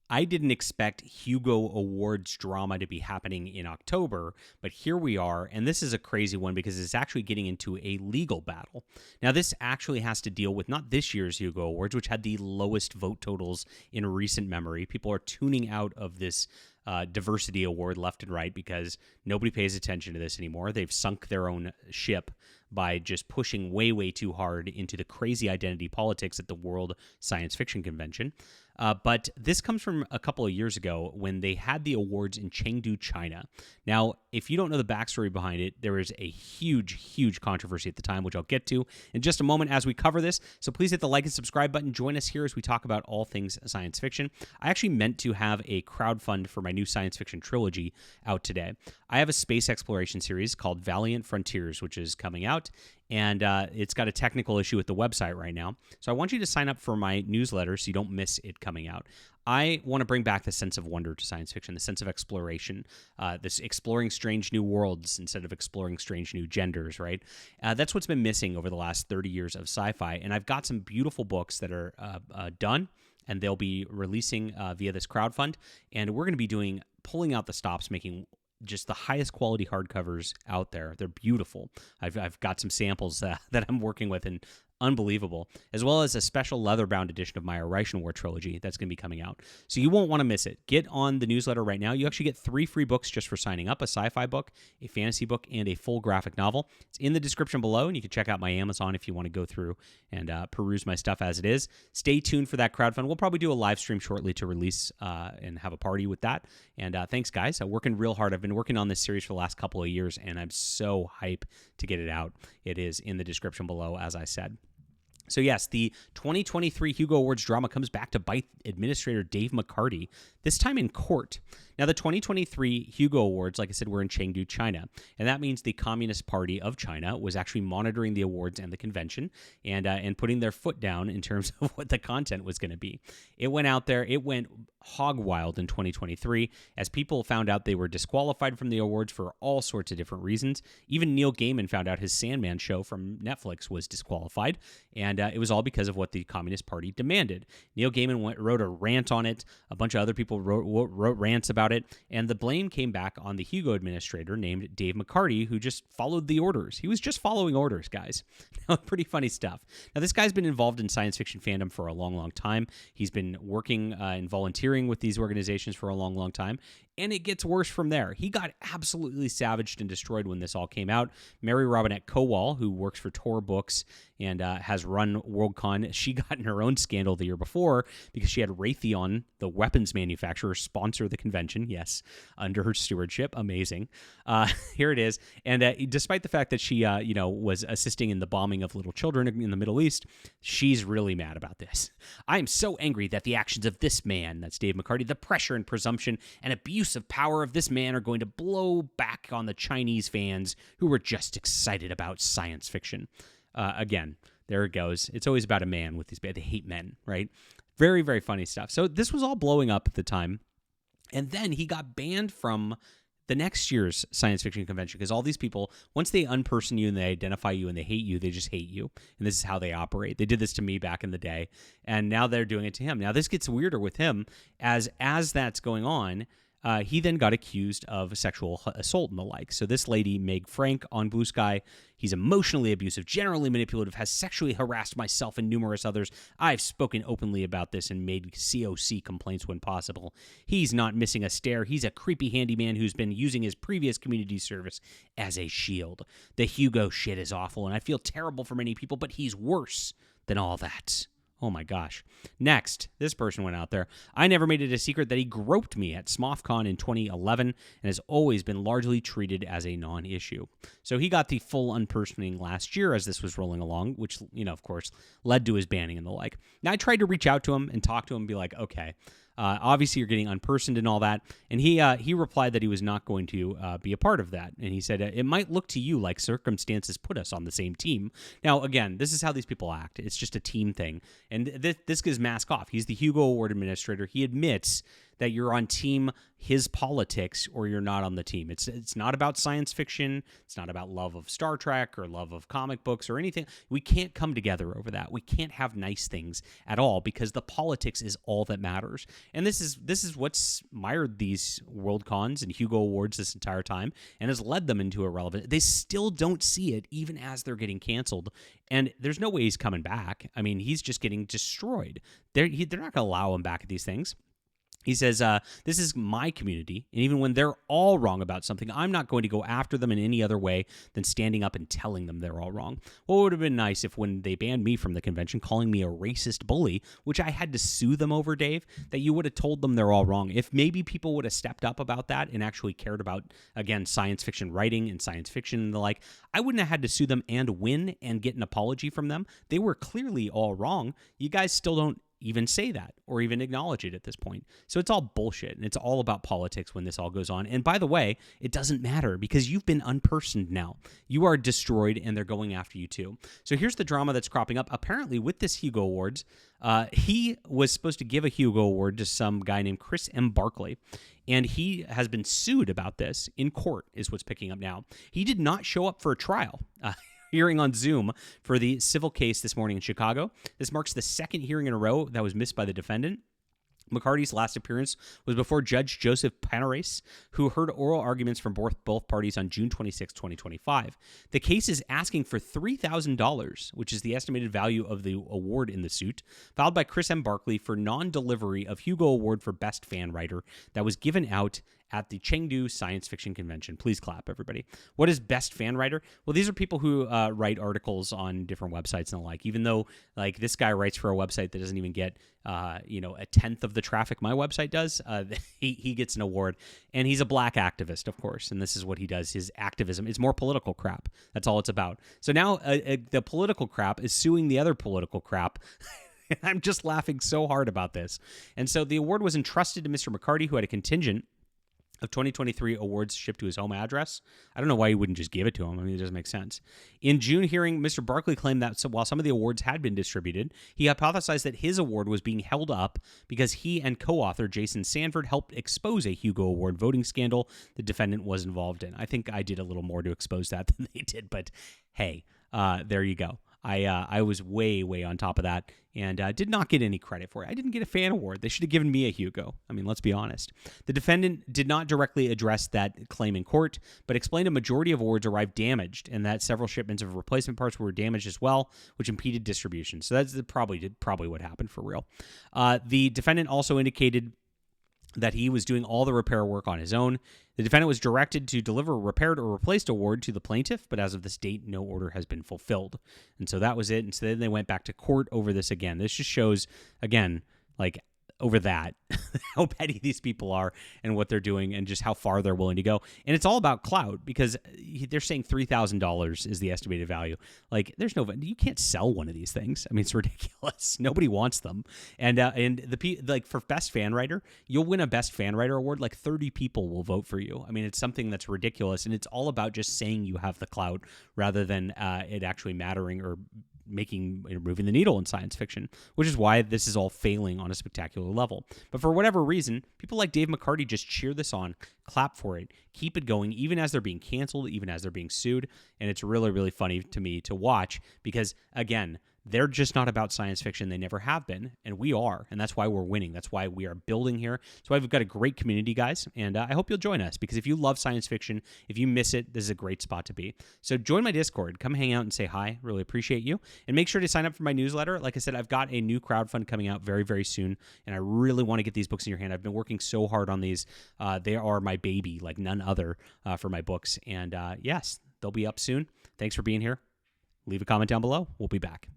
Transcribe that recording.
I didn't expect Hugo Awards drama to be happening in October, but here we are, and this is a crazy one because it's actually getting into a legal battle. Now, this actually has to deal with not this year's Hugo Awards, which had the lowest vote totals in recent memory. People are tuning out of this diversity award left and right because nobody pays attention to this anymore. They've sunk their own ship by just pushing way, way too hard into the crazy identity politics at the World Science Fiction Convention. But this comes from a couple of years ago when they had the awards in Chengdu, China. Now, if you don't know the backstory behind it, there was a huge, huge controversy at the time, which I'll get to in just a moment as we cover this. So please hit the like and subscribe button. Join us here as we talk about all things science fiction. I actually meant to have a crowdfund for my new science fiction trilogy out today. I have a space exploration series called Valiant Frontiers, which is coming out. And it's got a technical issue with the website right now. So I want you to sign up for my newsletter so you don't miss it coming out. I want to bring back the sense of wonder to science fiction, the sense of exploration, this exploring strange new worlds instead of exploring strange new genders, right? That's what's been missing over the last 30 years of sci-fi. And I've got some beautiful books that are done, and they'll be releasing via this crowdfund. And we're going to be pulling out the stops, making just the highest quality hardcovers out there. They're beautiful. I've got some samples that I'm working with, and unbelievable, as well as a special leather-bound edition of my Arroz War trilogy that's going to be coming out. So you won't want to miss it. Get on the newsletter right now. You actually get 3 free books just for signing up: a sci-fi book, a fantasy book, and a full graphic novel. It's in the description below, and you can check out my Amazon if you want to go through and peruse my stuff as it is. Stay tuned for that crowdfund. We'll probably do a live stream shortly to release and have a party with that. And thanks, guys. I'm working real hard. I've been working on this series for the last couple of years, and I'm so hyped to get it out. It is in the description below, as I said. So yes, the 2023 Hugo Awards drama comes back to bite administrator Dave McCarty, this time in court. Now, the 2023 Hugo Awards, like I said, were in Chengdu, China, and that means the Communist Party of China was actually monitoring the awards and the convention and putting their foot down in terms of what the content was going to be. It went out there. It went hog wild in 2023 as people found out they were disqualified from the awards for all sorts of different reasons. Even Neil Gaiman found out his Sandman show from Netflix was disqualified, and it was all because of what the Communist Party demanded. Neil Gaiman wrote a rant on it. A bunch of other people wrote rants about it, and the blame came back on the Hugo administrator named Dave McCarty, who just followed the orders. He was just following orders, guys. Pretty funny stuff. Now, this guy's been involved in science fiction fandom for a long, long time. He's been working and volunteering with these organizations for a long, long time, and it gets worse from there. He got absolutely savaged and destroyed when this all came out. Mary Robinette Kowal, who works for Tor Books and has run Worldcon, she got in her own scandal the year before because she had Raytheon, the weapons manufacturer, sponsor the convention. Yes, under her stewardship. Amazing. Here it is. And despite the fact that she, was assisting in the bombing of little children in the Middle East, she's really mad about this. I am so angry that the actions of this man, that's Dave McCarty, the pressure and presumption and abuse of power of this man are going to blow back on the Chinese fans who were just excited about science fiction. Again, there it goes. It's always about a man with these bad. They hate men, right? Very, very funny stuff. So this was all blowing up at the time. And then he got banned from the next year's science fiction convention because all these people, once they unperson you and they identify you and they hate you, they just hate you. And this is how they operate. They did this to me back in the day, and now they're doing it to him. Now this gets weirder with him as that's going on. He then got accused of sexual assault and the like. So this lady, Meg Frank on Blue Sky, he's emotionally abusive, generally manipulative, has sexually harassed myself and numerous others. I've spoken openly about this and made COC complaints when possible. He's not missing a stare. He's a creepy handyman who's been using his previous community service as a shield. The Hugo shit is awful, and I feel terrible for many people, but he's worse than all that. Oh my gosh. Next, this person went out there. I never made it a secret that he groped me at SMOFCon in 2011 and has always been largely treated as a non-issue. So he got the full unpersoning last year as this was rolling along, which, of course, led to his banning and the like. Now, I tried to reach out to him and talk to him and be like, okay, obviously you're getting unpersoned and all that. And he replied that he was not going to be a part of that. And he said, it might look to you like circumstances put us on the same team. Now, again, this is how these people act. It's just a team thing. And this gives mask off. He's the Hugo Award administrator. He admits that you're on team his politics or you're not on the team. It's not about science fiction. It's not about love of Star Trek or love of comic books or anything. We can't come together over that. We can't have nice things at all because the politics is all that matters. And this is what's mired these Worldcons and Hugo Awards this entire time and has led them into irrelevant. They still don't see it even as they're getting canceled. And there's no way he's coming back. I mean, he's just getting destroyed. They're not going to allow him back at these things. He says, this is my community, and even when they're all wrong about something, I'm not going to go after them in any other way than standing up and telling them they're all wrong. What would have been nice if when they banned me from the convention, calling me a racist bully, which I had to sue them over, Dave, that you would have told them they're all wrong. If maybe people would have stepped up about that and actually cared about, again, science fiction writing and science fiction and the like, I wouldn't have had to sue them and win and get an apology from them. They were clearly all wrong. You guys still don't even say that or even acknowledge it at this point. So it's all bullshit, and it's all about politics when this all goes on. And by the way, it doesn't matter because you've been unpersoned now. You are destroyed, and they're going after you too. So here's the drama that's cropping up. Apparently, with this Hugo Awards, he was supposed to give a Hugo Award to some guy named Chris M. Barkley, and he has been sued about this in court, is what's picking up now. He did not show up for a trial. Hearing on Zoom for the civil case this morning in Chicago. This marks the second hearing in a row that was missed by the defendant. McCarty's last appearance was before Judge Joseph Panares, who heard oral arguments from both parties on June 26, 2025. The case is asking for $3,000, which is the estimated value of the award in the suit, filed by Chris M. Barkley for non-delivery of Hugo Award for Best Fan Writer that was given out at the Chengdu Science Fiction Convention. Please clap, everybody. What is Best Fan Writer? Well, these are people who write articles on different websites and the like. Even though, like, this guy writes for a website that doesn't even get, a tenth of the traffic my website does, he gets an award. And he's a black activist, of course. And this is what he does. His activism is more political crap. That's all it's about. So now the political crap is suing the other political crap. I'm just laughing so hard about this. And so the award was entrusted to Mr. McCarty, who had a contingent of 2023 awards shipped to his home address. I don't know why he wouldn't just give it to him. I mean, it doesn't make sense. In June hearing, Mr. Barkley claimed that while some of the awards had been distributed, he hypothesized that his award was being held up because he and co-author Jason Sanford helped expose a Hugo Award voting scandal the defendant was involved in. I think I did a little more to expose that than they did, but hey, there you go. I was way, way on top of that and did not get any credit for it. I didn't get a fan award. They should have given me a Hugo. I mean, let's be honest. The defendant did not directly address that claim in court, but explained a majority of awards arrived damaged and that several shipments of replacement parts were damaged as well, which impeded distribution. So that's probably what happened for real. The defendant also indicated that he was doing all the repair work on his own. The defendant was directed to deliver a repaired or replaced award to the plaintiff, but as of this date, no order has been fulfilled. And so that was it. And so then they went back to court over this again. This just shows, again, like over that, how petty these people are and what they're doing and just how far they're willing to go. And it's all about clout because they're saying $3,000 is the estimated value. Like, you can't sell one of these things. I mean, it's ridiculous. Nobody wants them. And for Best Fan Writer, you'll win a Best Fan Writer award. Like 30 people will vote for you. I mean, it's something that's ridiculous. And it's all about just saying you have the clout rather than it actually mattering or moving the needle in science fiction, which is why this is all failing on a spectacular level. But for whatever reason, people like Dave McCarty just cheer this on, clap for it, keep it going, even as they're being canceled, even as they're being sued. And it's really, really funny to me to watch because, again, they're just not about science fiction. They never have been, and we are, and that's why we're winning. That's why we are building here. That's why we've got a great community, guys, and I hope you'll join us because if you love science fiction, if you miss it, this is a great spot to be. So join my Discord. Come hang out and say hi. Really appreciate you, and make sure to sign up for my newsletter. Like I said, I've got a new crowdfund coming out very, very soon, and I really want to get these books in your hand. I've been working so hard on these. They are my baby, like none other, for my books, and yes, they'll be up soon. Thanks for being here. Leave a comment down below. We'll be back.